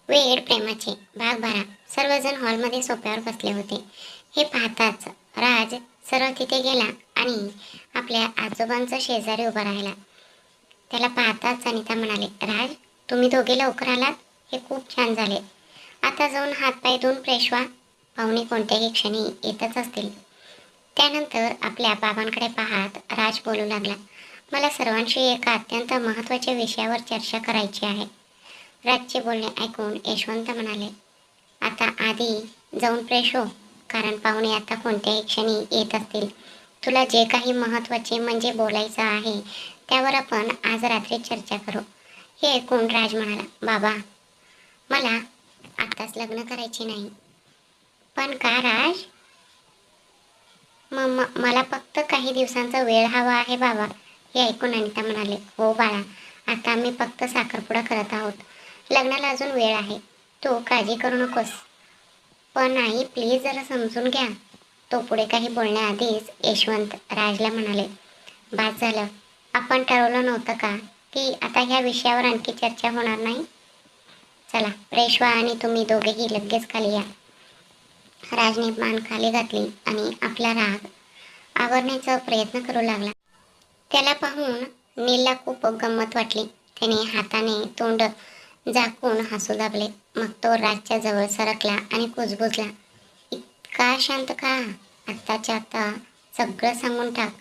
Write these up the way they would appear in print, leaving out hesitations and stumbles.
वेड प्रेमाचे भाग 12. सर्वजण हॉलमध्ये सोफ्यावर बसले होते. हे पाहताच राज सरळ तिथे गेला आणि आपल्या आजोबांचा शेजारी उभा राहिला. त्याला पाहताच अनिता म्हणाले, राज, तुम्ही दोघे लवकर आलात, हे खूप छान झाले. आता जाऊन हातपाय धुवून फ्रेश व्हा. पाहुणे कोणत्याही क्षणी येतच असतील. त्यानंतर आपल्या बाबांकडे पाहत राज बोलू लागला, मला सर्वांशी एका अत्यंत महत्त्वाच्या विषयावर चर्चा करायची आहे. राजचे बोलणे ऐकून यशवंत म्हणाले, आता आधी जाऊन फ्रेश हो, कारण पाहुणे आता कोणत्याही क्षणी येत असतील. तुला जे काही महत्त्वाचे म्हणजे बोलायचं आहे त्यावर आपण आज रात्री चर्चा करू. हे ऐकून राज म्हणाला, बाबा, मला आत्ताच लग्न करायचे नाही. पण का राज? मला फक्त काही दिवसांचा वेळ हवा आहे बाबा. हे ऐकून अनिता म्हणाले, हो बाळा, आता आम्ही फक्त साखरपुडा करत आहोत. लग्नाला अजून वेळ आहे. तू काळजी करू नकोस. पण आई, प्लीज जरा समजून घ्या. तो पुढे काही बोलण्याआधीच यशवंत राजला म्हणाले, बास झालं. आपण ठरवलं नव्हतं का की आता ह्या विषयावर आणखी चर्चा होणार नाही? चला फ्रेश व्हा आणि तुम्ही दोघेही लगेच खाली या. राजने मान खाली घातली आणि आपला राग आवरण्याचा प्रयत्न करू लागला. त्याला पाहून नीलला खूप गंमत वाटली. त्याने हाताने तोंड झाकून हसू लागले. मग तो राजच्या जवळ सरकला आणि कुजबुजला, इतका शांत का? आत्ताच्या आता सगळं सांगून टाक,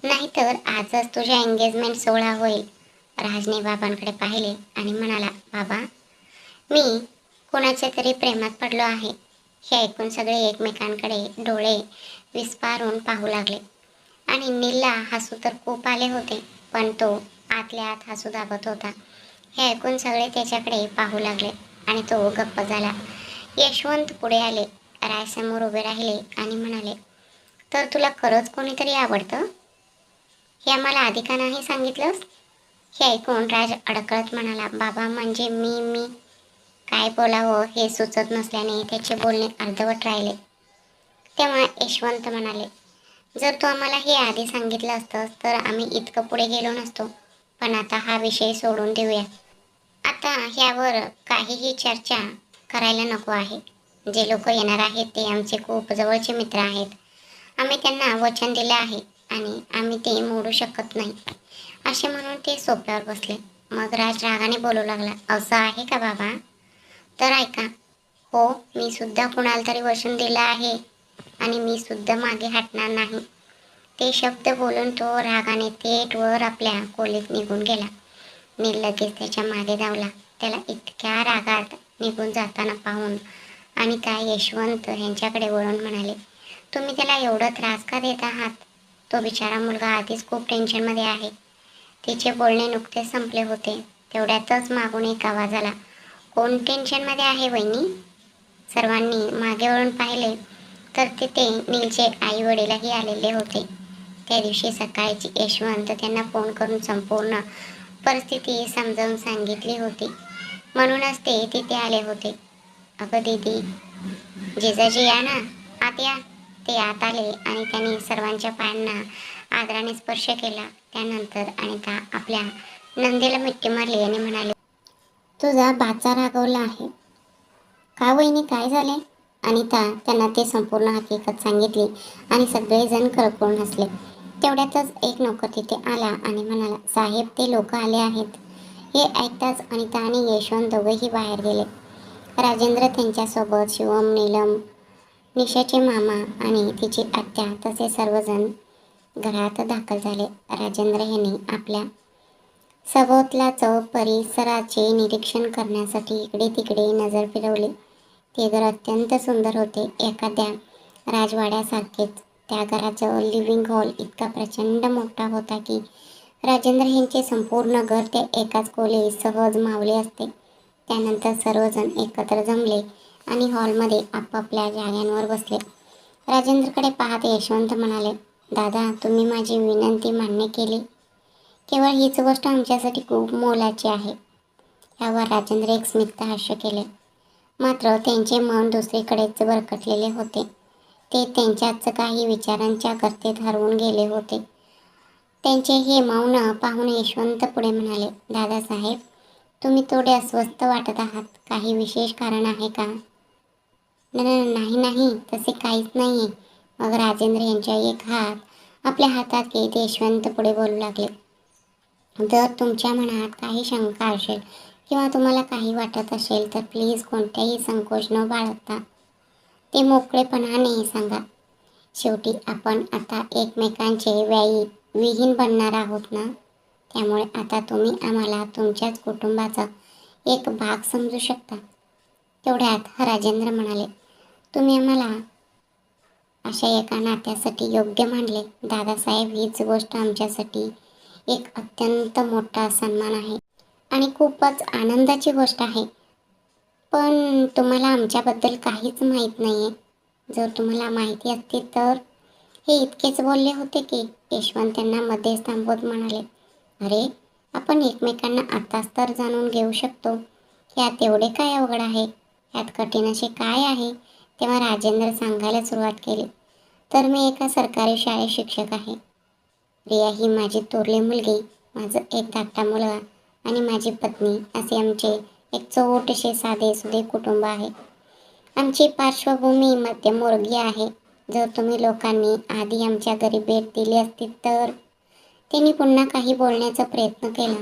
नाहीतर आजच तुझ्या एंगेजमेंट सोहळा होईल. राजने बाबांकडे पाहिले आणि म्हणाला, बाबा, मी कोणाच्या तरी प्रेमात पडलो आहे. हे ऐकून सगळे एकमेकांकडे डोळे विस्फारून पाहू लागले आणि नीलला हसू तर खूप आले होते, पण तो आतल्या आत हसू दाबत होता. हे ऐकून सगळे त्याच्याकडे पाहू लागले आणि तो गप्प झाला. यशवंत पुढे आले, राजसमोर उभे राहिले आणि म्हणाले, तर तुला खरंच कोणीतरी आवडतं? हे आम्हाला आधी का नाही सांगितलंस? हे ऐकून राज अडकळत म्हणाला, बाबा, म्हणजे मी काय बोलावं हे सुचत नसल्याने त्याचे बोलणे अर्धवट राहिले. तेव्हा यशवंत म्हणाले, जर तू आम्हाला हे आधी सांगितलं असतंस तर आम्ही इतकं पुढे गेलो नसतो. पण आता हा विषय सोडून देऊया. आता ह्यावर काहीही चर्चा करायला नको आहे. जे लोक येणार आहेत ते आमचे खूप जवळचे मित्र आहेत. आम्ही त्यांना वचन दिले आहे आणि आम्ही ते मोडू शकत नाही. असे म्हणून ते सोफ्यावर बसले. मग राज रागाने बोलू लागला, असं आहे का बाबा? तर ऐका, हो, मी सुद्धा कुणाला तरी वचन दिलं आहे आणि मी सुद्धा मागे हटणार नाही. ते शब्द बोलून तो रागाने थेट वर आपल्या खोलीत निघून गेला. नील लगेच त्याच्या मागे धावला. त्याला इतक्या रागात निघून जाताना पाहून आणि काय यशवंत यांच्याकडे वळून म्हणाले, तुम्ही त्याला एवढा त्रास का देत आहात? तो बिचारा मुलगा आधीच खूप टेन्शनमध्ये आहे. तिचे बोलणे नुकतेच संपले होते. तेवढ्यातच मागून एक आवाज आला, कोण टेन्शनमध्ये आहे वहिनी? सर्वांनी मागे वळून पाहिले तर तिथे नीलचे आई वडीलही आलेले होते. त्या दिवशी सकाळची यशवंत त्यांना फोन करून संपूर्ण परिस्थिती समजावून सांगितली होती. म्हणूनच ते तिथे आले होते. अगं दीदी, जिजाजी या ना, आत या. ते आत आले आणि त्यांनी सर्वांच्या पायांना आदराने स्पर्श केला. त्यानंतर अनिता आपल्या नंदेला मिठी मारली आणि म्हणाले, तुझा भाचा रागवला आहे का वहिनी? काय झाले? अनिता त्यांना ते संपूर्ण हकीकत सांगितली आणि सगळेजण करकळून हसले. तेवढ्यातच एक नौकर तिथे आला आणि म्हणाला, साहेब, ते लोक आले आहेत. हे ऐकताच अनिता आणि यशवंत दोघेही बाहेर गेले. राजेंद्र त्यांच्यासोबत, शिवम, नीलम, निशाचे मामा आणि तिची आत्या तसे सर्वजण घरात दाखल झाले. राजेंद्र यांनी आपल्या सभोवतालच्या परिसराचे निरीक्षण करण्यासाठी इकडे तिकडे नजर फिरवली. ते घर अत्यंत सुंदर होते. एखाद्या राजवाड्यासारखेच. त्या घराचं लिव्हिंग हॉल इतका प्रचंड मोठा होता की राजेंद्र यांचे संपूर्ण घर ते एकाच खोलीत सहज मावले असते. त्यानंतर सर्वजण एकत्र जमले आणि हॉलमध्ये आपापल्या जागांवर बसले. राजेंद्रकडे पाहत यशवंत म्हणाले, दादा, तुम्ही माझी विनंती मान्य केली. केवळ हीच गोष्ट आमच्यासाठी खूप मोलाची आहे. यावर राजेंद्र एक स्मित हास्य केले. मात्र त्यांचे मन दुसरीकडेच भरकटलेले होते. ते त्यांच्याच काही विचारांच्या गर्तेत हरवून गेले होते. त्यांचे हे मौन पाहून यशवंत पुढे म्हणाले, दादासाहेब, तुम्ही थोडे अस्वस्थ वाटत आहात. काही विशेष कारण आहे का? नाही नाही, तसे काहीच नाही आहे. मग राजेंद्र यांच्या एक हात आपल्या हातात घेत यशवंत पुढे बोलू लागले. जर तुमच्या मनात काही शंका असेल किंवा तुम्हाला काही वाटत असेल तर प्लीज कोणत्याही संकोच न बाळगता ते मोकळेपणाने सांगा. शेवटी आपण आता एकमेकांचे विहीन बनणार आहोत ना, त्यामुळे आता तुम्ही आम्हाला तुमच्याच कुटुंबाचा एक भाग समजू शकता. तेवढ्यात राजेंद्र म्हणाले, तुम्ही आम्हाला अशा एका नात्यासाठी योग्य मानले. दादासाहेब, हीच गोष्ट आमच्यासाठी एक अत्यंत मोठा सन्मान आहे आणि खूपच आनंदाची गोष्ट आहे. पण तुम्हाला आमच्याबद्दल काहीच माहीत नाही आहे. जर तुम्हाला माहिती असती तर हे इतकेच बोलले होते की यशवंत त्यांना मध्येच थांबवत म्हणाले, अरे आपण एकमेकांना आताच तर जाणून घेऊ शकतो. यात एवढे काय अवघड आहे? यात कठीण असे काय आहे? तेव्हा राजेंद्र सांगायला सुरुवात केली, तर मी एका सरकारी शाळेत शिक्षक आहे. रिया ही माझी थोरली मुलगी, माझं एक धाकटा मुलगा आणि माझी पत्नी असे आमचे एक छोटेसे साधेसुधे कुटुंब आहे. आमची पार्श्वभूमी मध्यमवर्गीय आहे. जर तुम्ही लोकांनी आधी आमच्या घरी भेट दिली असती तर. त्यांनी पुन्हा काही बोलण्याचा प्रयत्न केला,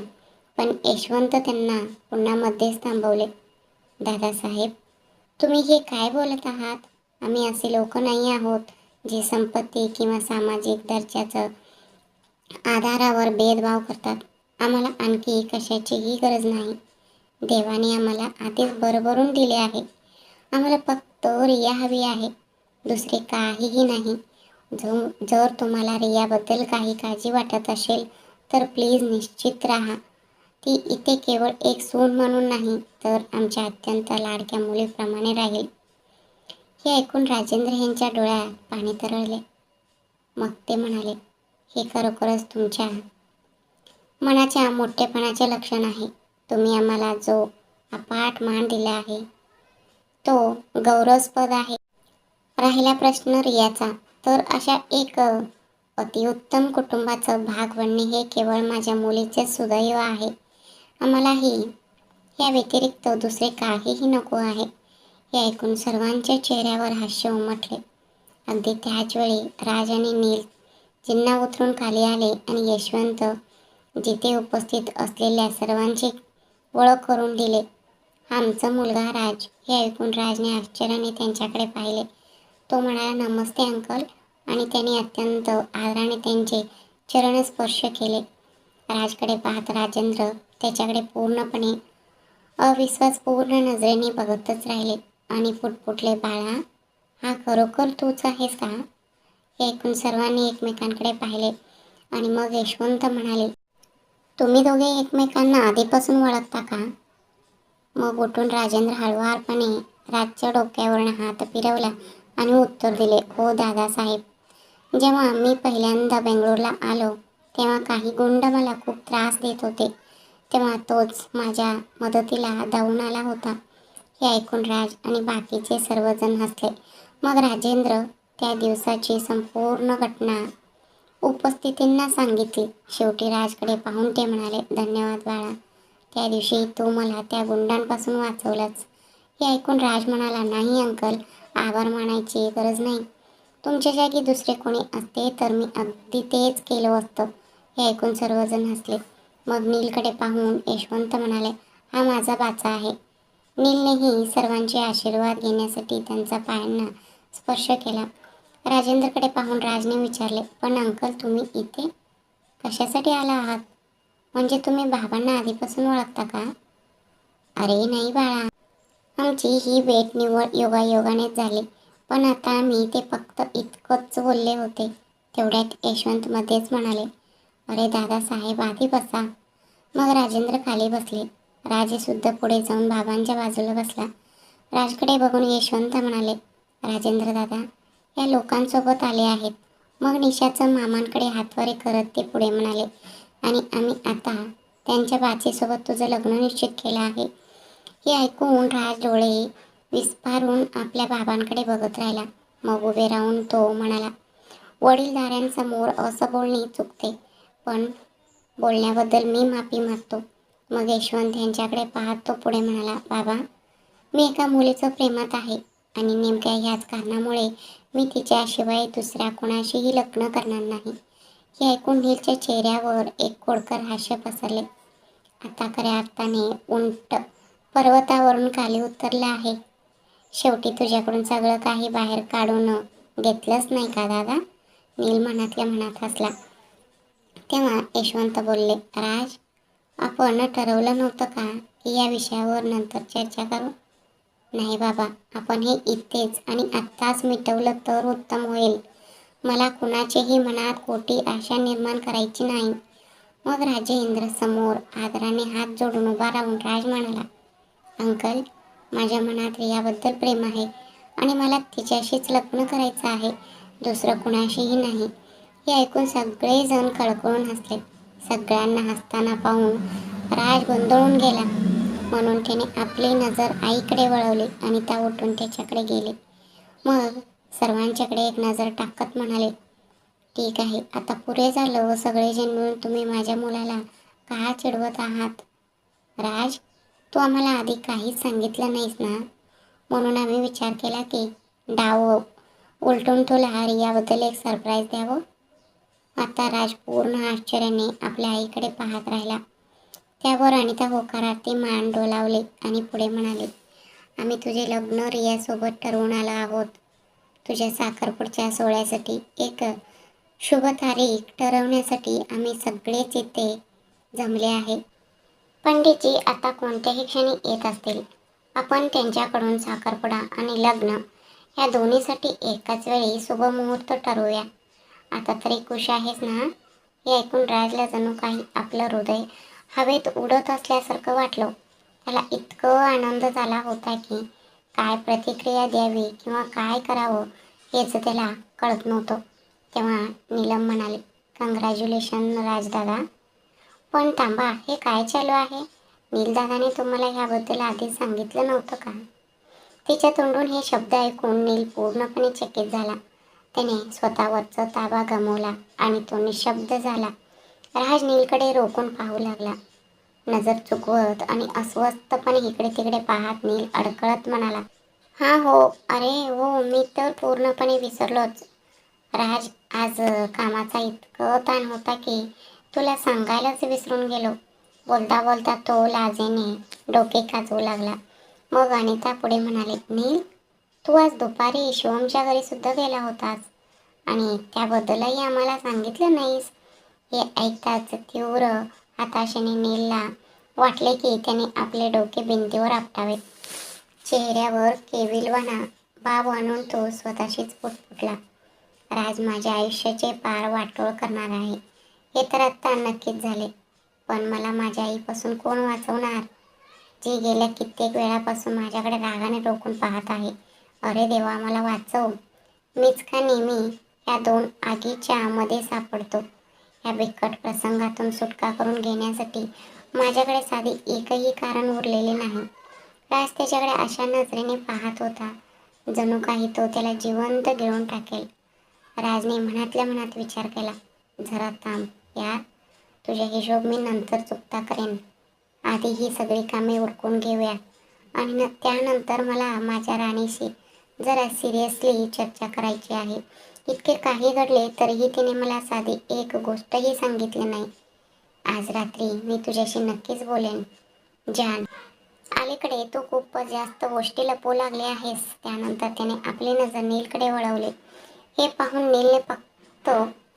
पण यशवंत त्यांना पुन्हा मध्येच थांबवले. दादासाहेब, तुम्ही हे काय बोलत आहात? आम्ही असे लोक नाही आहोत जे संपत्ती किंवा सामाजिक दर्जाचं आधारावर भेदभाव करतात. आम्हाला आणखी कशाचीही गरज नाही. देवाने आम्हाला आधीच भरभरून दिले आहे. आम्हाला फक्त रिया हवी आहे, दुसरे काहीही नाही. जर तुम्हाला रियाबद्दल काही काळजी वाटत असेल तर प्लीज निश्चित राहा. ती इथे केवळ एक सून म्हणून नाही तर आमच्या अत्यंत लाडक्या मुलीप्रमाणे राहील. हे ऐकून राजेंद्र यांच्या डोळ्यात पाणी तरळले. मग ते म्हणाले, हे खरोखरच तुमच्या मनाच्या मोठेपणाचे लक्षण आहे. तुम्ही आम्हाला जो अफाट मान दिला आहे तो गौरवास्पद आहे. राहिला प्रश्न रियाचा, तर अशा एक अतिउत्तम कुटुंबाचा भाग बनणे हे केवळ माझ्या मुलीचे सुदैव आहे. आम्हालाही या व्यतिरिक्त दुसरे काहीही नको आहे. हे ऐकून सर्वांच्या चेहऱ्यावर हास्य उमटले. अगदी त्याच वेळी राज आणि नील जिन्ना उतरून खाली आले आणि यशवंत जिथे उपस्थित असलेल्या सर्वांची ओळख करून दिले. हा आमचा मुलगा राज. हे ऐकून राजने आश्चर्याने त्यांच्याकडे पाहिले. तो म्हणाला, नमस्ते अंकल, आणि त्याने अत्यंत आदराने त्यांचे चरण स्पर्श केले. राजकडे पाहत राजेंद्र त्याच्याकडे पूर्णपणे अविश्वासपूर्ण नजरेने बघतच राहिले आणि पुटपुटले, बाळा, हा खरोखर तूच आहेस का? हे ऐकून सर्वांनी एकमेकांकडे पाहिले आणि मग यशवंत म्हणाले, तुम्ही दोघे एकमेकांना आधीपासून ओळखता का? मग उठून राजेंद्र हळुवारपणे राजच्या डोक्यावरून हात फिरवला आणि उत्तर दिले, हो दादासाहेब, जेव्हा मी पहिल्यांदा बेंगळूरला आलो तेव्हा काही गुंड मला खूप त्रास देत होते. तेव्हा तोच माझ्या मदतीला धावून आला होता. हे ऐकून राज आणि बाकीचे सर्वजण हसले. मग राजेंद्र त्या दिवसाची संपूर्ण घटना उपस्थितींना सांगितली. शेवटी राजकडे पाहून ते म्हणाले, धन्यवाद बाळा, त्या दिवशी तू मला त्या गुंडांपासून वाचवलंच. हे ऐकून राज म्हणाला, नाही अंकल, आभार मानायची गरज नाही. तुमच्या जागी दुसरे कोणी असते तर मी अगदी तेच केलं असतं. हे ऐकून सर्वजण हसले. मग नीलकडे पाहून यशवंत म्हणाले, हा माझा बाचा आहे. नीलनेही सर्वांचे आशीर्वाद घेण्यासाठी त्यांचा पायांना स्पर्श केला. राजेंद्रकडे पाहून राजने विचारले, पण अंकल, तुम्ही इथे कशासाठी आला आहात? म्हणजे तुम्ही बाबांना आधीपासून ओळखता का? अरे नाही बाळा, आमची ही भेट निवड योगायोगानेच झाली. पण आता मी ते फक्त इतकंच बोलले होते. तेवढ्यात यशवंत मध्येच म्हणाले, अरे दादासाहेब, आधी बसा. मग राजेंद्र खाली बसले. राजेसुद्धा पुढे जाऊन बाबांच्या बाजूला बसला. राजकडे बघून यशवंत म्हणाले, राजेंद्र दादा या लोकांसोबत आले आहेत. मग निशाचं मामांकडे हातवारे करत ते पुढे म्हणाले, आणि आम्ही आता त्यांच्या बाचीसोबत तुझं लग्न निश्चित केलं आहे. हे ऐकून राज डोळे विस्फारून आपल्या बाबांकडे बघत राहिला. मग उभे राहून तो म्हणाला, वडीलधाऱ्यांसमोर असं बोलणे चुकते, पण बोलण्याबद्दल मी माफी मागतो. मग यशवंत यांच्याकडे पाहत तो पुढे म्हणाला, बाबा, मी एका मुलीचं प्रेमात आहे आणि नेमक्या ह्याच कारणामुळे मी तिच्याशिवाय दुसऱ्या कोणाशीही लग्न करणार नाही. हे ऐकून नीलच्या चेहऱ्यावर एक खोडकर हास्य पसरले. आता खऱ्या अर्थाने उंट पर्वतावरून खाली उतरलं आहे. शेवटी तुझ्याकडून सगळं काही बाहेर काढून घेतलंच नाही का दादा? नील मनातल्या मनात हसला. तेव्हा यशवंत बोलले, राज, आपण ठरवलं नव्हतं का की या विषयावर नंतर चर्चा करू? नाही बाबा, आपण हे इथेच आणि आत्ताच मिटवलं तर उत्तम होईल. मला कुणाचेही मनात खोटी आशा निर्माण करायची नाही. मग राजेंद्र समोर आदराने हात जोडून उभा राहून राज म्हणाला, अंकल, माझ्या मनात रियाबद्दल प्रेम आहे आणि मला तिच्याशीच लग्न करायचं आहे, दुसरं कुणाशीही नाही. हे ऐकून सगळेजण कळकळून हसले. सगळ्यांना हसताना पाहून राज गोंधळून गेला. म्हणून त्याने आपली नजर आईकडे वळवली आणि त्या उठून त्याच्याकडे गेले. मग सर्वांच्याकडे एक नजर टाकत म्हणाले, ठीक आहे, आता पुरे झालं व सगळेजण मिळून तुम्ही माझ्या मुलाला का चिडवत आहात? राज, तू आम्हाला आधी काहीच सांगितलं नाहीस ना, म्हणून आम्ही विचार केला की डाव उलटून तुला रियाबद्दल एक सरप्राईज द्यावं. आता राज पूर्ण आश्चर्याने आपल्या आईकडे पाहत राहिला. त्यावर अनिता होकारार्थी मान डोलावले आणि पुढे म्हणाले, आम्ही तुझे लग्न रियासोबत ठरवून आलो आहोत. तुझ्या साखरपुड्याच्या सोहळ्यासाठी एक शुभ तारीख ठरवण्यासाठी आम्ही सगळेच इथे जमले आहे. पंडितजी आता कोणत्याही क्षणी येत असतील. आपण त्यांच्याकडून साखरपुडा आणि लग्न या दोन्हीसाठी एकाच वेळी शुभ मुहूर्त ठरवूया. आता तरी खुश आहेस ना? हे ऐकून राजला जणू काही आपलं हृदय हवेत उडत असल्यासारखं वाटलं. त्याला इतकं आनंद झाला होता की काय प्रतिक्रिया द्यावी किंवा काय करावं हेच त्याला कळत नव्हतं. तेव्हा नीलम म्हणाली, कॉंग्रॅच्युलेशन राजदादा. पण थांबा, हे काय चालू आहे? नीलदादाने तुम्हाला ह्याबद्दल आधी सांगितलं नव्हतं का? तिच्या तोंडून हे शब्द ऐकून नील पूर्णपणे चकित झाला. त्याने स्वतःवरचा ताबा गमावला आणि तो निशब्द झाला. राज नीलकडे रोखून पाहू लागला. नजर चुकवत आणि अस्वस्थपणे इकडे तिकडे पाहत नील अडकळत म्हणाला, हा हो, अरे हो, मी तर पूर्णपणे विसरलोच. राज, आज कामाचा इतकं ताण होता की तुला सांगायलाच विसरून गेलो. बोलता बोलता तो लाजेने डोके खाजवू लागला. मग अनिता पुढे म्हणाले, नील, तू आज दुपारी शिवमच्या घरी सुद्धा गेला होतास आणि त्याबद्दलही आम्हाला सांगितलं नाहीस. हे ऐकताच तीव्र हताशेने नीलला वाटले की त्याने आपले डोके भिंतीवर आपटावे. चेहऱ्यावर केविलवाणा भाव आणून तो स्वतःशीच पुटपुटला, राज माझ्या आयुष्याचे पार वाटोळ करणार आहे. हे तर आत्ता नक्कीच झाले, पण मला माझ्या आईपासून कोण वाचवणार, जी गेल्या कित्येक वेळापासून माझ्याकडे रागाने डोकून पाहत आहे. अरे देवा, मला वाचव. मीच का नेहमी या दोन आगीच्या मध्ये सापडतो? या बिकट प्रसंगातून सुटका करून घेण्यासाठी माझ्याकडे साधी एकही कारण उरलेले नाही. राज त्याच्याकडे अशा नजरेने पाहत होता जणू काही तो त्याला जिवंत गिळून टाकेल. राजने मनातल्या मनात विचार केला, जरा थांब यार, तुझे हिशोब मी नंतर चुकता करेन. आधी ही सगळी कामे उरकून घेऊया आणि त्यानंतर मला माझ्या राणीशी जरा सिरियसली चर्चा करायची आहे. इतके काही घडले तरीही तिने मला साधी एक गोष्टही सांगितली नाही. आज रात्री मी तुझ्याशी नक्कीच बोलेन जान. अलीकडे तू खूप जास्त गोष्टी लपवू लागले आहेस. त्यानंतर त्याने आपली नजर नीलकडे वळवली. हे पाहून नीलने फक्त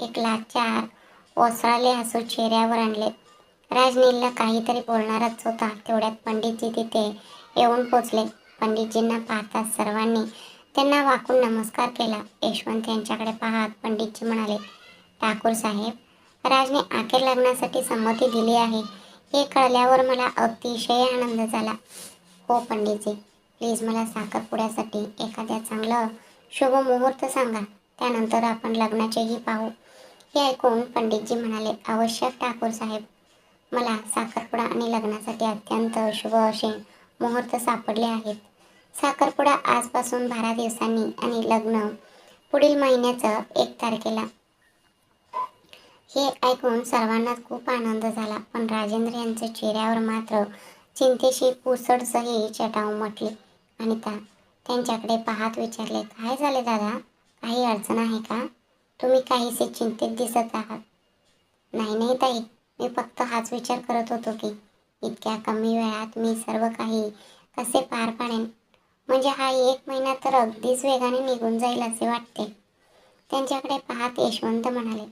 एक लाचार ओसळले हसू चेहऱ्यावर आणले. राज नीलला काहीतरी बोलणारच होता. तेवढ्यात पंडितजी तिथे येऊन पोचले. पंडितजींना पाहताच सर्वांनी त्यांना वाकून नमस्कार केला. यशवंत यांच्याकडे पाहत पंडितजी म्हणाले, ठाकूर साहेब, राजने अखेर लग्नासाठी संमती दिली आहे. हे कळल्यावर मला अतिशय आनंद झाला. हो पंडितजी, प्लीज मला साखरपुड्यासाठी एखाद्या चांगलं शुभ मुहूर्त सांगा, त्यानंतर आपण लग्नाचेही पाहू. हे ऐकून पंडितजी म्हणाले, आवश्यक ठाकूर साहेब, मला साखरपुडा आणि लग्नासाठी अत्यंत शुभ असे मुहूर्त सापडले आहेत. साखरपुडा आजपासून 12 दिवसांनी आणि लग्न पुढील महिन्याचं 1 तारखेला. हे ऐकून सर्वांनाच खूप आनंद झाला, पण राजेंद्र यांच्या चेहऱ्यावर मात्र चिंतेशी पुसटसही चटक उमटली आणि त्यांच्याकडे पाहत विचारले, काय झाले दादा? काही अडचण आहे का? तुम्ही काहीसे चिंतित दिसत आहात. नाही नाही ताई, मी फक्त हाच विचार करत होतो की इतक्या कमी वेळात मी सर्व काही कसे पार पाडेन. म्हणजे हा 1 महिना तर अगदीच वेगाने निघून जाईल असे वाटते. त्यांच्याकडे पाहत यशवंत म्हणाले,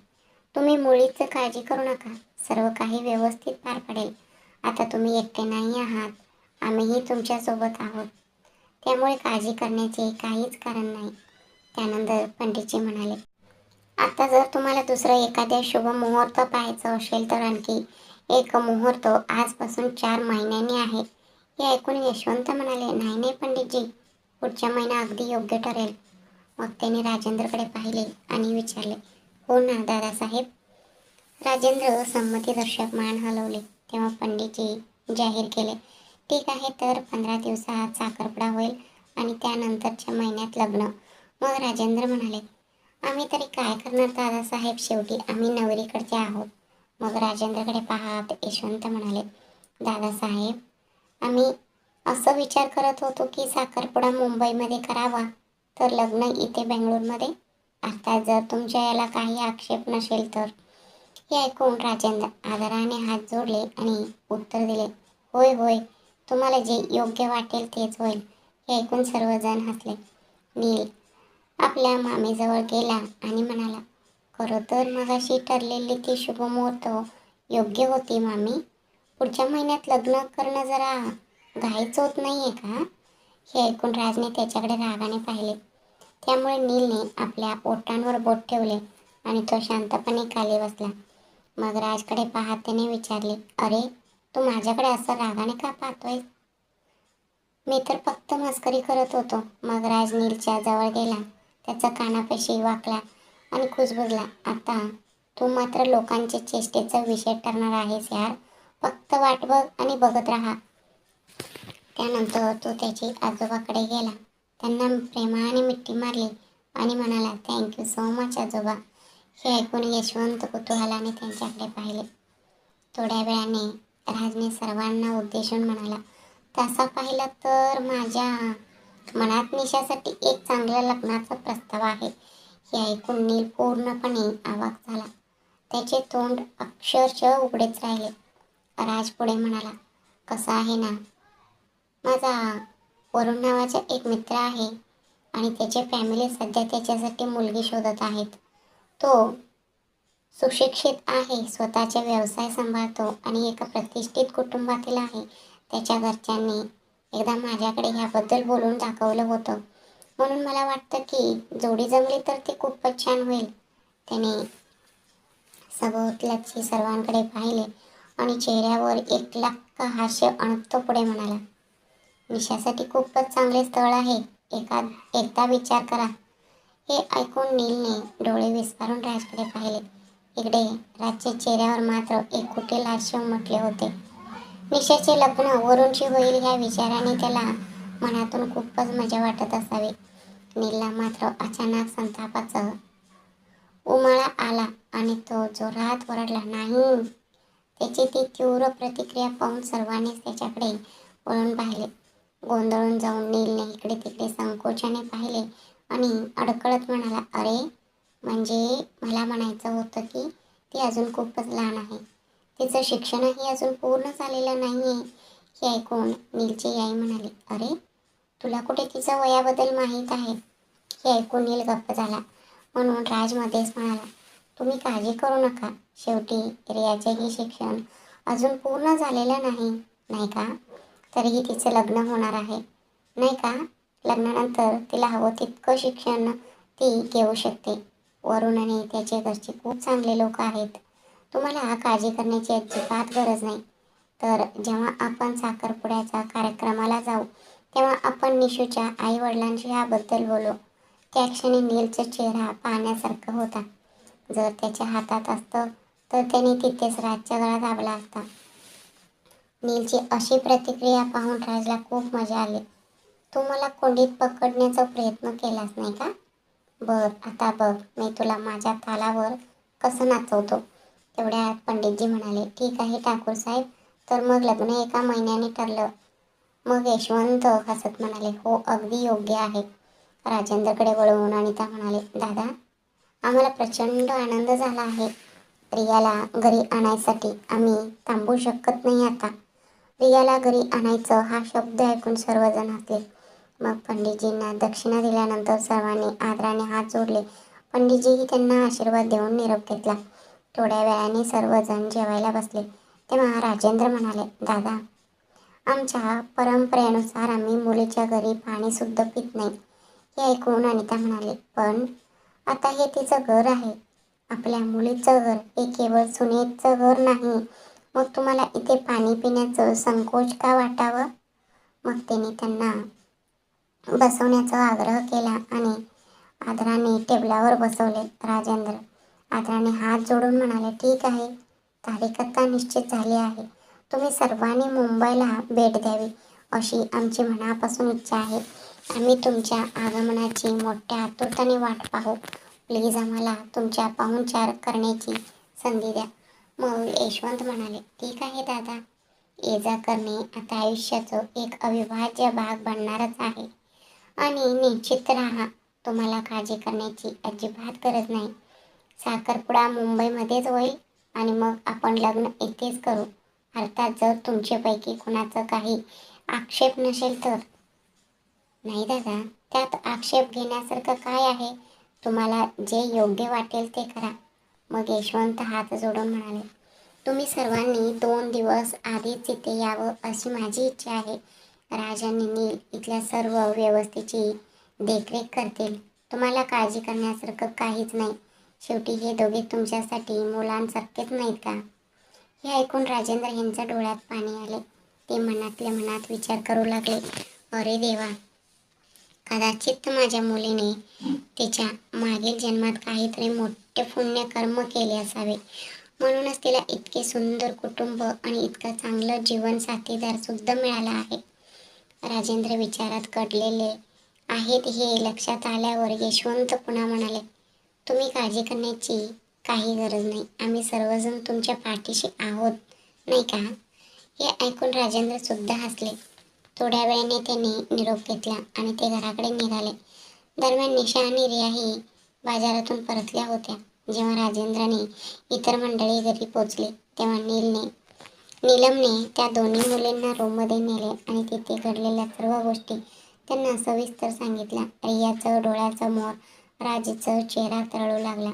तुम्ही मुळीच काळजी करू नका. सर्व काही व्यवस्थित पार पडेल. आता तुम्ही एकटे नाही आहात. आम्हीही तुमच्यासोबत आहोत. त्यामुळे काळजी करण्याचे काहीच कारण नाही. त्यानंतर पंडितजी म्हणाले, आता जर तुम्हाला दुसरं एखाद्या शुभ मुहूर्त पाहायचं असेल तर आणखी एक मुहूर्त आजपासून 4 महिन्यांनी आहे. हे ऐकून यशवंत म्हणाले, नाही नाही पंडितजी, पुढच्या महिना अगदी योग्य ठरेल. मग त्याने राजेंद्रकडे पाहिले आणि विचारले, हो ना दादासाहेब? राजेंद्र संमतीदर्शक मान हलवले. तेव्हा पंडितजी जाहीर केले, ठीक आहे, तर 15 दिवसात साखरपुडा होईल आणि त्यानंतरच्या महिन्यात लग्न. मग राजेंद्र म्हणाले, आम्ही तरी काय करणार दादासाहेब, शेवटी आम्ही नवरीकडचे आहोत. मग राजेंद्रकडे पाहत यशवंत म्हणाले, दादासाहेब, आम्ही असं विचार करत होतो की साखरपुडा मुंबईमध्ये करावा, तर लग्न इथे बेंगळूरमध्ये. अर्थात जर तुमच्या याला काही आक्षेप नसेल तर. हे ऐकून राजेंद्र आदराने हात जोडले आणि उत्तर दिले, होय होय, तुम्हाला जे योग्य वाटेल तेच होईल. हे ऐकून सर्वजण हसले. नील आपल्या मामेजवळ गेला आणि म्हणाला, खरं तर मगाशी ठरलेली ती शुभमुहूर्त योग्य होती मामी. पुढच्या महिन्यात लग्न करणं जरा घाईच होत नाहीये का? हे ऐकून राजने त्याच्याकडे रागाने पाहिले. त्यामुळे नीलने आपल्या ओठांवर बोट ठेवले आणि तो शांतपणे खाली बसला. मग राजकडे पाहत त्याने विचारले, अरे, तू माझ्याकडे असं रागाने का पाहतोय? मी तर फक्त मस्करी करत होतो. मग राज नीलच्या जवळ गेला, त्याचा कानापाशी वाकला आणि कुजबुजला, आता तू मात्र लोकांच्या चेष्टेचा विषय ठरणार आहेस यार. फक्त वाट बघ आणि बघत राहा. त्यानंतर तो त्याची आजोबाकडे गेला. त्यांना प्रेमाने मिठी मारली आणि म्हणाला, थँक्यू सो मच आजोबा. हे ऐकून यशवंत कुतूहलाने त्यांच्याकडे पाहिले. थोड्या वेळाने राजने सर्वांना उद्देशून म्हणाला, तसा पाहिला तर माझ्या मनात निशासाठी एक चांगल्या लग्नाचा प्रस्ताव आहे. हे ऐकून नील पूर्णपणे अवाक झाला. त्याचे तोंड अक्षरशः उघडेच राहिले. राज पुढे म्हणाला, कसा आहे ना, माझा वरुण नावाचा एक मित्र आहे आणि त्याची फॅमिली सध्या त्याच्यासाठी मुलगी शोधत आहेत. तो सुशिक्षित आहे, स्वतःचा व्यवसाय सांभाळतो आणि एका प्रतिष्ठित कुटुंबातील आहे. त्याच्या घरच्यांनी एकदा माझ्याकडे ह्याबद्दल बोलून दाखवलं होतं. म्हणून मला वाटतं की जोडी जमली तर ती खूपच छान होईल. त्याने सभोवतालची सर्वांकडे पाहिले आणि चेहऱ्यावर एक लख्ख हास्य आणत तो पुढे म्हणाला, निशासाठी खूपच चांगले स्थळ आहे. एकदा विचार करा. हे ऐकून नीलने डोळे विस्फारून राजकडे पाहिले. इकडे राजच्या चेहऱ्यावर मात्र एक कुटील हास्य उमटले होते. निशाचे लग्न वरूनशी होईल ह्या विचाराने त्याला मनातून खूपच मजा वाटत असावी. नीलला मात्र अचानक संतापाचा उमाळा आला आणि तो जोरात ओरडला, नाही. त्याची ती तीव्र प्रतिक्रिया पाहून सर्वांनीच त्याच्याकडे वळून पाहिले. गोंधळून जाऊन नीलने इकडे तिकडे संकोचाने पाहिले आणि अडखळत म्हणाला, अरे, म्हणजे मला म्हणायचं होतं की ती अजून खूपच लहान आहे. तिचं शिक्षणही अजून पूर्ण झालेलं नाही आहे. हे ऐकून नीलची आई म्हणाली, अरे, तुला कुठे तिचं वयाबद्दल माहीत आहे? हे ऐकून नील गप्प झाला. म्हणून राज मध्येच म्हणाला, तुम्ही काळजी करू नका. शेवटी रियाचेही शिक्षण अजून पूर्ण झालेलं नाही, नाही का? तरीही तिचं लग्न होणार आहे, नाही का? लग्नानंतर तिला हवं तितकं शिक्षण ती घेऊ शकते. वरुण आणि त्याचे घरचे खूप चांगले लोक आहेत. तुम्हाला काळजी करण्याची अजिबात गरज नाही. तर जेव्हा आपण साखरपुड्याच्या कार्यक्रमाला जाऊ तेव्हा आपण निशूच्या आई वडिलांशी याबद्दल बोलू. त्या क्षणी नीलचा चेहरा पाहण्यासारखा होता. जर त्याच्या हातात असतं तर त्याने तिथेच राजच्या गळा दाबला असता. नीलची अशी प्रतिक्रिया पाहून राजला खूप मजा आली. तू मला कोंडीत पकडण्याचा प्रयत्न केलास नाही का? बर, आता बघ मी तुला माझ्या तालावर कसं नाचवतो. तेवढ्यात पंडितजी म्हणाले, ठीक आहे ठाकूर साहेब, तर मग लग्न 1 महिन्याने ठरलं. मग यशवंत हसत म्हणाले, हो अगदी योग्य आहे. राजेंद्रकडे वळून अनिता म्हणाले, दादा, आम्हाला प्रचंड आनंद झाला आहे. रियाला घरी आणायसाठी आम्ही थांबू शकत नाही आता. रियाला घरी आणायचं हा शब्द ऐकून सर्वजण हसले. मग पंडितजींना दक्षिणा दिल्यानंतर सर्वांनी आदराने हात जोडले. पंडितजीही त्यांना आशीर्वाद देऊन निरोप घेतला. थोड्या वेळाने सर्वजण जेवायला बसले. तेव्हा राजेंद्र म्हणाले, दादा, आमच्या परंपरेनुसार आम्ही मुलीच्या घरी पाणीसुद्धा पित नाही. हे ऐकून अनिता म्हणाले, पण आता हे तिचं घर आहे. आपल्या मुलीचं घर हे केवळ सुनेचं घर नाही. मग तुम्हाला इथे पाणी पिण्याचं संकोच का वाटावं? मग त्यांनी त्यांना बसवण्याचा आग्रह केला आणि आदराने टेबलावर बसवले. राजेंद्र आदराने हात जोडून म्हणाले, ठीक आहे, तारीख आता निश्चित झाली आहे. तुम्ही सर्वांनी मुंबईला भेट द्यावी अशी आमची मनापासून इच्छा आहे. आम्ही तुमच्या आगमनाची मोठ्या आतुरतेने वाट पाहू. प्लीज आम्हाला तुमच्या पाहुणचार करण्याची संधी द्या. मग यशवंत म्हणाले, ठीक आहे दादा, ये जा करणे आता आयुष्याचा एक अविभाज्य भाग बनणारच आहे. आणि निश्चित राहा, तुम्हाला काळजी करण्याची अजिबात गरज नाही. साखरपुडा मुंबईमध्येच होईल आणि मग आपण लग्न इथेच करू. अर्थात जर तुमच्यापैकी कुणाचा काही आक्षेप नसेल तर. नाही दादा, त्यात आक्षेप घेण्यासारखं काय आहे? तुम्हाला जे योग्य वाटेल ते करा. मग यशवंत हात जोडून म्हणाले, तुम्ही सर्वांनी 2 दिवस आधीच इथे यावं अशी माझी इच्छा आहे. राज आणि नील इथल्या सर्व व्यवस्थेची देखरेख करतील. तुम्हाला काळजी करण्यासारखं काहीच नाही. शेवटी हे दोघे तुमच्यासाठी मुलांसारखेच नाहीत का? हे ऐकून राजेंद्र यांच्या डोळ्यात पाणी आले. ते मनातल्या मनात विचार करू लागले, अरे देवा, कदाचित माझ्या मुलीने तिच्या मागील जन्मात काहीतरी मोठे पुण्यकर्म केले असावे. म्हणूनच तिला इतके सुंदर कुटुंब आणि इतका चांगला जीवन साथीदार सुद्धा मिळाला आहे. राजेंद्र विचारात गढलेले आहेत हे लक्षात आल्यावर यशवंत पुन्हा म्हणाले, तुम्ही काळजी करण्याची काही गरज नाही. आम्ही सर्वजण तुमच्या पाठीशी आहोत, नाही का? हे ऐकून राजेंद्र सुद्धा हसले. थोड्या वेळाने त्यांनी निरोप घेतला आणि ते घराकडे निघाले. दरम्यान निशा आणि रियाही बाजारातून परतल्या होत्या. जेव्हा राजेंद्राने इतर मंडळी घरी पोचले तेव्हा नीलमने त्या दोन्ही मुलींना रूममध्ये नेले आणि तिथे घडलेल्या सर्व गोष्टी त्यांना सविस्तर सांगितल्या. रियाचं डोळ्याचं मोर, राजेचं चेहरा तरळू लागला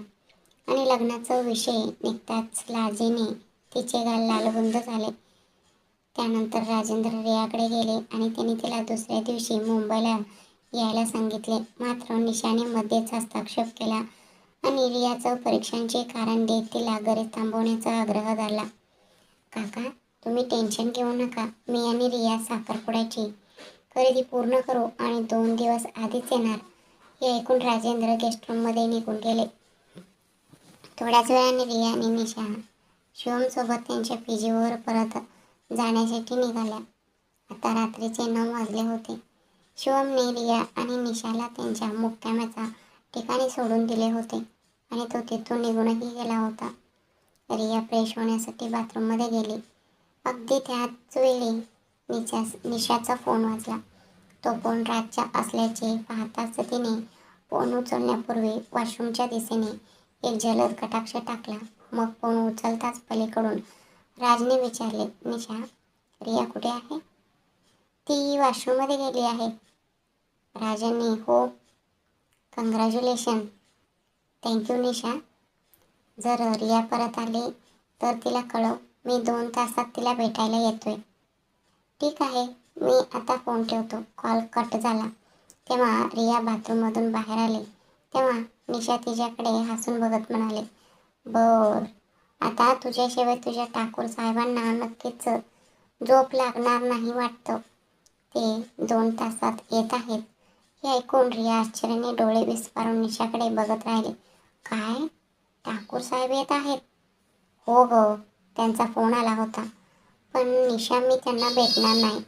आणि लग्नाचा विषय निघताच लाजेने तिचे गाल लालबुंद झाले. त्यानंतर राजेंद्र रियाकडे गेले आणि त्यांनी तिला दुसऱ्या दिवशी मुंबईला यायला सांगितले. मात्र निशाने मध्येच हस्तक्षेप केला आणि रियाचं परीक्षांचे कारण देत तिला घरी थांबवण्याचा आग्रह धरला. काका, तुम्ही टेन्शन घेऊ नका. मी आणि रिया साखरपुड्याची खरेदी पूर्ण करू आणि 2 दिवस आधीच येणार. हे ऐकून राजेंद्र गेस्टरूममध्ये निघून गेले. थोड्याच वेळाने रिया आणि निशा शिवमसोबत त्यांच्या पीजीवर परत जाण्यासाठी निघाल्या. आता रात्रीचे 9 वाजले होते. शिवमने रिया आणि निशाला त्यांच्या मुक्कामाच्या ठिकाणी सोडून दिले होते आणि तो तिथून निघूनही गेला होता. रिया फ्रेश होण्यासाठी बाथरूममध्ये गेली. अगदी त्याच वेळी निशाचा फोन वाजला. तो फोन राजचा असल्याचे पाहताच तिने फोन उचलण्यापूर्वी वॉशरूमच्या दिशेने एक जलद कटाक्ष टाकला. मग फोन उचलताच पलीकडून राजने विचारले, निशा, रिया कुठे आहे? ती वॉशरूममध्ये गेली आहे. राजांनी, हो, कंग्रॅच्युलेशन. थँक्यू निशा. जर रिया परत आली तर तिला कळव. मी 2 तासात तिला भेटायला येतोय. ठीक आहे, मी आता फोन ठेवतो. कॉल कट झाला. तेव्हा रिया बाथरूममधून बाहेर आली. तेव्हा निशा तिच्याकडे हसून बघत म्हणाले, बर, आता तुझ्याशिवाय तुझ्या ठाकूर साहेबांना नक्कीच झोप लागणार नाही वाटतं. ते 2 तासात येत आहेत. हे ऐकून रिया आश्चर्याने डोळे विस्फारून निशाकडे बघत राहिले. काय? ठाकूर साहेब येत आहेत? हो ग, त्यांचा फोन आला होता. पण निशा, मी त्यांना भेटणार नाही.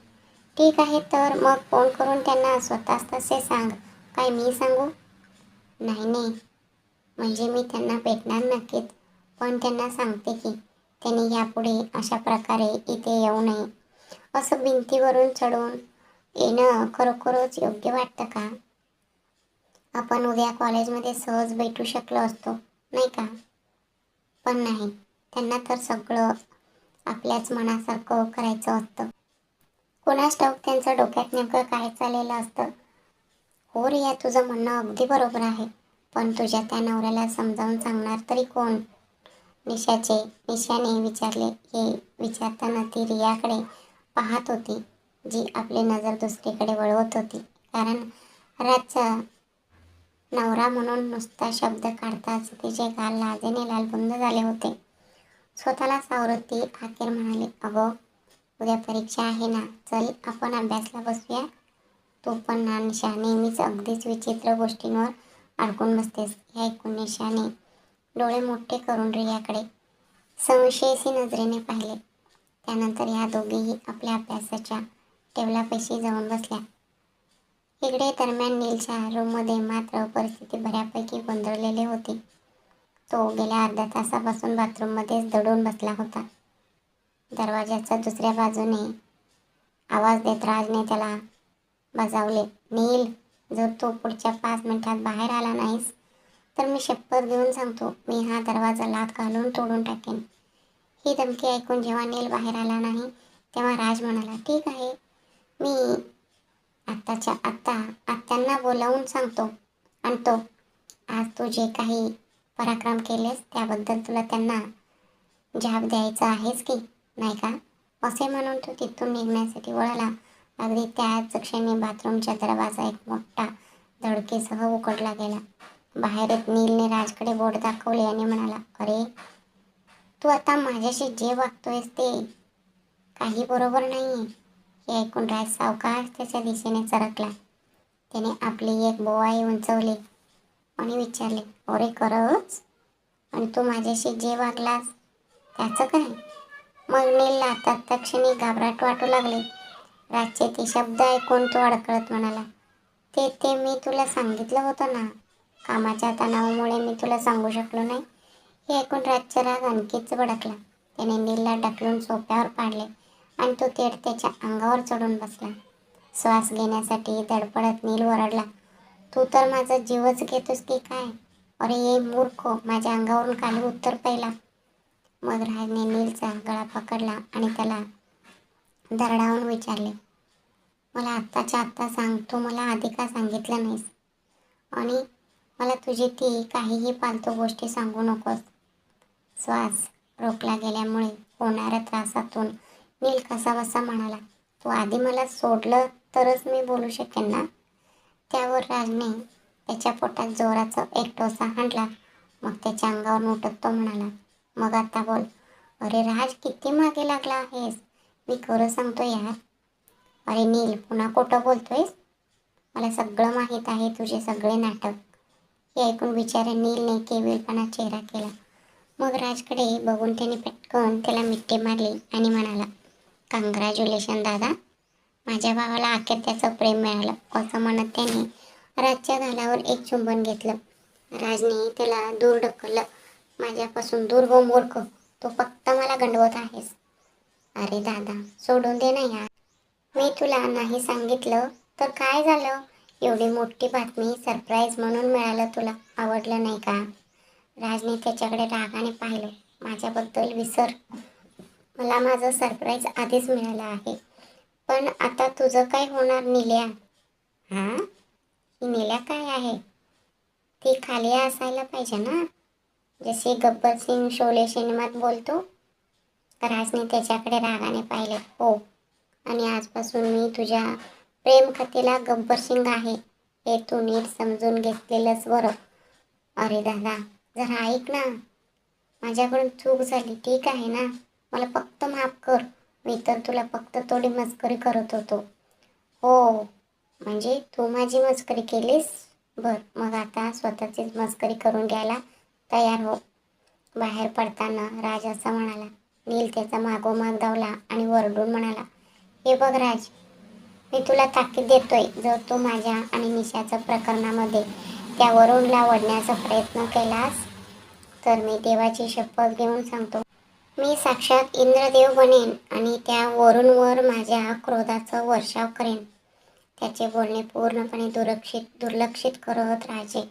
ठीक आहे, तर मग फोन करून त्यांना स्वतःच तसे सांग. काय मी सांगू? नाही नाही, म्हणजे मी त्यांना भेटणार नक्कीच. पण त्यांना सांगते की त्यांनी यापुढे अशा प्रकारे इथे येऊ नये. असं भिंतीवरून चढून येणं खरोखरच योग्य वाटतं का? आपण उद्या कॉलेजमध्ये सहज भेटू शकलो असतो, नाही का? पण नाही, त्यांना तर सगळं आपल्याच मनासारखं करायचं असतं. कोणास ठाऊक त्यांचं डोक्यात नेमकं काय चाललेलं असतं. हो रिया, तुझं म्हणणं अगदी बरोबर आहे. पण तुझ्या त्या नवऱ्याला समजावून सांगणार तरी कोण? निशाने विचारले. हे विचारताना ती रियाकडे पाहत होती, जी आपली नजर दुसरीकडे वळवत होती. कारण राजचा नवरा म्हणून नुसता शब्द काढताच तिचे गाल लाजेने लालबुंद झाले होते. स्वतःला सावरत ती अखेर म्हणाली, अगं, उद्या परीक्षा आहे ना, चल आपण अभ्यासला बसूया. तू पण ना निशा, नेहमीच अगदीच विचित्र गोष्टींवर अडकून बसतेस. हे ऐकून निशाने डोळे मोठे करून रियाकडे संशयसी नजरेने पाहिले. त्यानंतर या दोघीही आपल्या अभ्यासाच्या टेबलापाशी जाऊन बसल्या. इकडे दरम्यान नीलच्या रूममध्ये मात्र परिस्थिती बऱ्यापैकी गोंधळलेली होती. तो गेल्या अर्ध्या तासापासून बाथरूममध्येच दडून बसला होता. दरवाजाच्या दुसऱ्या बाजूने आवाज देत राजने त्याला बजावले. नील, जर तू पुढच्या 5 मिनिटात बाहेर आला नाहीस तर मी शपथ घेऊन सांगतो, मी हा दरवाजा लाथ घालून तोडून टाकेन. ही धमकी ऐकून जेव्हा नील बाहेर आला नाही तेव्हा राज म्हणाला, ठीक आहे, मी आत्ताच्या आत्ता आत्यांना बोलावून सांगतो. आणतो. आज तू जे काही पराक्रम केलेस त्याबद्दल तुला त्यांना जाब द्यायचा आहेच की, नाही का? असे म्हणून तो तिथून निघण्यासाठी वळाला. अगदी त्याच क्षणी बाथरूमचा दरवाजा एक मोठा धडकेसह उघडला गेला. बाहेर एक नीलने राजकडे बोट दाखवले आणि म्हणाला, अरे, तू आता माझ्याशी जे वागतोयस ते काही बरोबर नाहीये. हे ऐकून राज सावकाश त्याच्या दिशेने सरकला. त्याने आपली एक बोवाई उंचवली आणि विचारले, अरे खरंच? आणि तू माझ्याशी जे वागलास त्याचं काय? मग नीलला त्या क्षणी घाबरट वाटू लागले. राजचे ते शब्द ऐकून तो अडखळत म्हणाला, ते ते मी तुला सांगितलं होतं ना, कामाच्या तणावामुळे मी तुला सांगू शकलो नाही. हे ऐकून राजचा राग आणखीच भडकला. त्याने नीलला ढकलून सोफ्यावर पाडले आणि तो थेट त्याच्या अंगावर चढून बसला. श्वास घेण्यासाठी धडपडत नील ओरडला, तू तर माझा जीवच घेतोस की काय? अरे ये मूर्ख, माझ्या अंगावरून खाली उत्तर पहिला. मग राजने नीलचा गळा पकडला आणि त्याला दरडावून विचारले, मला आत्ताच्या आत्ता सांग, तू मला आधी का सांगितलं नाहीस? आणि मला तुझी ती काहीही फालतू गोष्टी सांगू नकोस. श्वास रोखला गेल्यामुळे होणाऱ्या त्रासातून नील कसाबसा म्हणाला, तू आधी मला सोडलं तरच मी बोलू शकेन ना? त्यावर राजने त्याच्या पोटात जोराचा एक टोचा हाणला. मग त्याच्या अंगावर उठत तो म्हणाला, मग आता बोल. अरे राज, किती मागे लागला आहेस? मी खरं सांगतो यार. अरे नील, पुन्हा खोटं बोलतोयस? मला सगळं माहीत आहे, तुझे सगळे नाटक. हे ऐकून बिचाऱ्या नीलने केविलपणा चेहरा केला. मग राजकडे बघून त्याने पटकन त्याला मिठी मारली आणि म्हणाला, कॉंग्रॅच्युलेशन दादा, माझ्या भावाला अखेर त्याचं प्रेम मिळालं. असं म्हणत त्याने राजच्या गालावर एक चुंबन घेतलं. राजने त्याला दूर ढकललं. माझ्यापासून दूर हो मूर्ख, तू फक्त मला गंडवत आहेस. अरे दादा, सोडून दे ना यार. मी तुला नाही सांगितलं तर काय झालं? एवढी मोठी बातमी सरप्राईज म्हणून मिळालं तुला, आवडलं नाही का? राजने त्याच्याकडे रागाने पाहिलं. माझ्याबद्दल विसर, मला माझं सरप्राईज आधीच मिळालं आहे. पण आता तुझं काय होणार निल्या? हां, ही निल्या काय आहे? ती खाली असायला पाहिजे ना, जसे गब्बर सिंग शोले सिनेमात बोलतो. राजने त्याच्याकडे रागाने पाहिले. हो, आणि आजपासून मी तुझ्या प्रेमकथेला गब्बर सिंग आहे, हे तू नीट समजून घेतलेलंच बरं. अरे दादा, जरा ऐक ना, माझ्याकडून चूक झाली, ठीक आहे ना? मला फक्त माफ कर. मी तर तुला फक्त थोडी मस्करी करत होतो. हो, म्हणजे तू माझी मस्करी केलीस? बर, मग आता स्वतःचीच मस्करी करून घ्यायला तयार हो. बाहेर पडताना राज असं म्हणाला. नील त्याचा मागोमाग धावला आणि वरडून म्हणाला, हे बघ राज, मी तुला ताकीद देतोय, जर तू माझ्या आणि निशाच्या प्रकरणामध्ये त्या वरुणला ओढण्याचा प्रयत्न केलास तर मी देवाची शपथ घेऊन सांगतो, मी साक्षात इंद्रदेव बनेन आणि त्या वरून वर माझ्या क्रोधाचं वर्षाव करेन. त्याचे बोलणे पूर्णपणे दुर्लक्षित करत राजे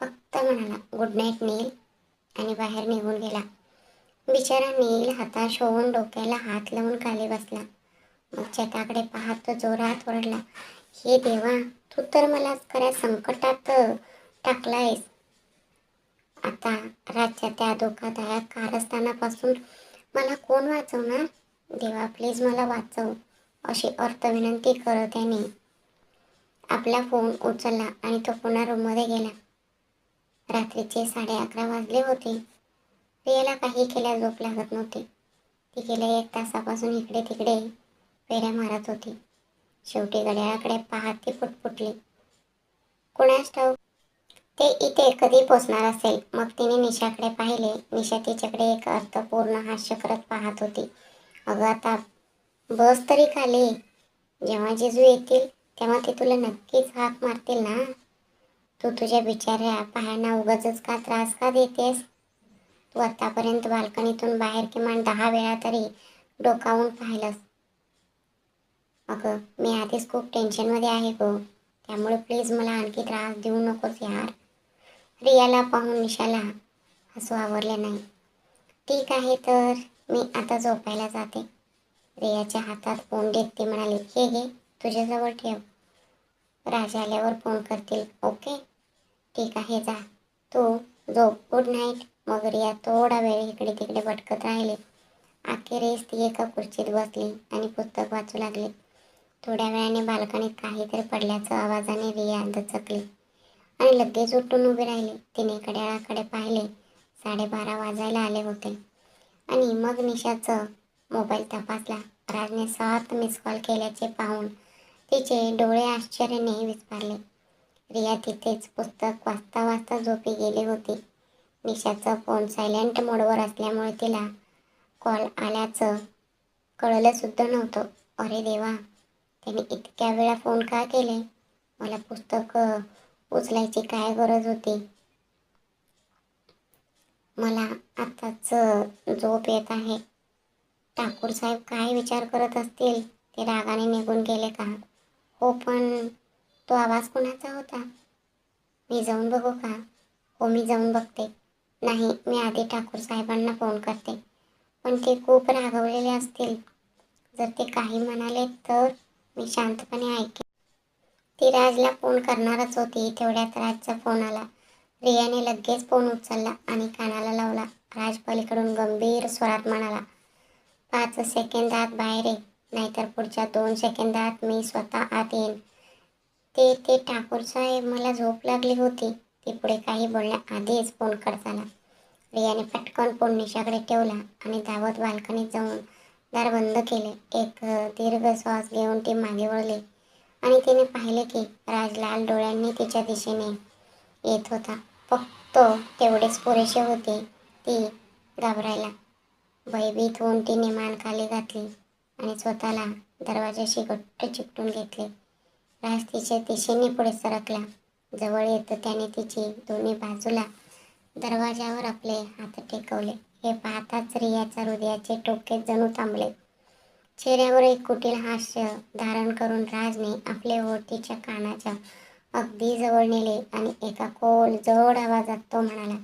फक्त म्हणाला, गुड नाईट नील, आणि बाहेर निघून गेला. बिचारा नील हताश होऊन डोक्याला हात लावून खाली बसला. मग चेताकडे पाहत तो जोरात ओरडला, हे देवा, तू तर मला खऱ्या संकटात टाकलायस. आता रातच्या त्या धोकादायक कारस्थानापासून मला कोण वाचवणार? देवा, प्लीज मला वाचव, अशी विनंती करत त्याने आपला फोन उचलला आणि तो पुन्हा रूममध्ये गेला. रात्रीचे 11:30 वाजले होते. रियाला काही केल्या झोप लागत नव्हती. ती गेल्या 1 तासापासून इकडे तिकडे फेऱ्या मारत होती. शेवटी घड्याळाकडे पाहत ती पुटपुटली, कुणास ठाऊक ते इथे कधी पोचणार असेल. मग तिने निशाकडे पाहिले. निशा तिच्याकडे एक अर्थपूर्ण हास्य करत पाहत होती. अगं, आता बस तरी खाली. जेव्हा जिजू येतील तेव्हा ते तुला नक्कीच हाक मारतील ना. तू तुझ्या बिचाऱ्या पायांना उगाचच का त्रास का देतेस? तू आतापर्यंत बाल्कनीतून बाहेर किमान 10 वेळा तरी डोकावून पाहिलंस. अगं, मी आधीच खूप टेन्शनमध्ये आहे गं, त्यामुळे प्लीज मला आणखी त्रास देऊ नकोस यार. रियाला पाहून निशाला हसू आवरले नाही. ठीक आहे, तर मी आता झोपायला जाते. रियाच्या हातात फोन देत ती म्हणाली, हे घे, तुझ्याजवळ ठेव. राजा आल्यावर फोन करतील, ओके? ठीक आहे, जा तू झोप, गुड नाईट. मग रिया थोडा वेळ इकडे तिकडे भटकत राहिली. अखेरीस ती एका खुर्चीत बसली आणि पुस्तक वाचू लागली. थोड्या वेळाने बाल्कनीत काहीतरी पडल्याच्या आवाजाने रिया दचकली आणि लगेच उठून उभी राहिली. तिने घड्याळाकडे पाहिले. 12:30 वाजायला आले होते. आणि मग निशाचं मोबाईल तपासला. राजने 7 मिस कॉल केल्याचे पाहून तिचे डोळे आश्चर्याने विस्फारले. रिया तिथेच पुस्तक वाचता वाचता झोपी गेली होती. निशाचा फोन सायलेंट मोडवर असल्यामुळे तिला कॉल आल्याचं कळलं सुद्धा नव्हतं. अरे देवा, त्याने इतक्या वेळा फोन का केले? मला पुस्तक उचलायची काय गरज होती? मला आताच झोप येत आहे. ठाकूर साहेब काय विचार करत असतील? ते रागाने निघून गेले का? हो, पण तो आवाज कोणाचा होता? मी जाऊन बघू का? हो, मी जाऊन बघते. नाही, मी आधी ठाकूर साहेबांना फोन करते. पण ते खूप रागावलेले असतील. जर ते काही म्हणाले तर मी शांतपणे ऐकेन. ती राजला फोन करणारच होती. तेवढ्यात राजचा फोन आला. रियाने लगेच फोन उचलला आणि कानाला लावला. राज पलीकडून गंभीर स्वरात म्हणाला, 5 सेकंदात बाहेर ये, नाहीतर पुढच्या 2 सेकंदात मी स्वतः आत येईन. ते ठाकूर साहेब, मला झोप लागली होती. ती पुढे काही बोलण्याआधीच फोन कट झाला. रियाने पटकन फोन निशाकडे ठेवला आणि धावत बाल्कनीत जाऊन दार बंद केले. एक दीर्घ श्वास घेऊन ती मागे वळली आणि तिने पाहिले की राज लाल डोळ्यांनी तिच्या दिशेने येत होता. फक्त तेवढेच पुरेसे होते ती घाबरायला. भयभीत होऊन तिने मान खाली घातली आणि स्वतःला दरवाजाशी घट्ट चिकटून घेतले. राज तिच्या दिशेने पुढे सरकला. जवळ येत त्याने तिची दोन्ही बाजूला दरवाजावर आपले हात टेकवले. हे पाहताच रियाच्या हृदयाचे ठोके जणू थांबले. चेहऱ्यावर एक कुटील हास्य धारण करून राजने आपले ओठ तिच्या कानाच्या अगदी जवळ नेले आणि एका खोल जड आवाजात तो म्हणाला,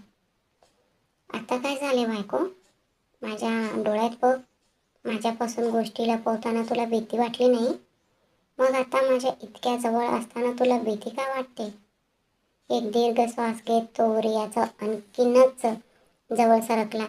आता काय झाले बायको? माझ्या डोळ्यात बघ. माझ्यापासून गोष्टी लपवताना तुला भीती वाटली नाही? मग आता माझ्या इतक्या जवळ असताना तुला भीती का वाटते? एक दीर्घ श्वास घेत तो रियाचा आणखीनच जवळ सरकला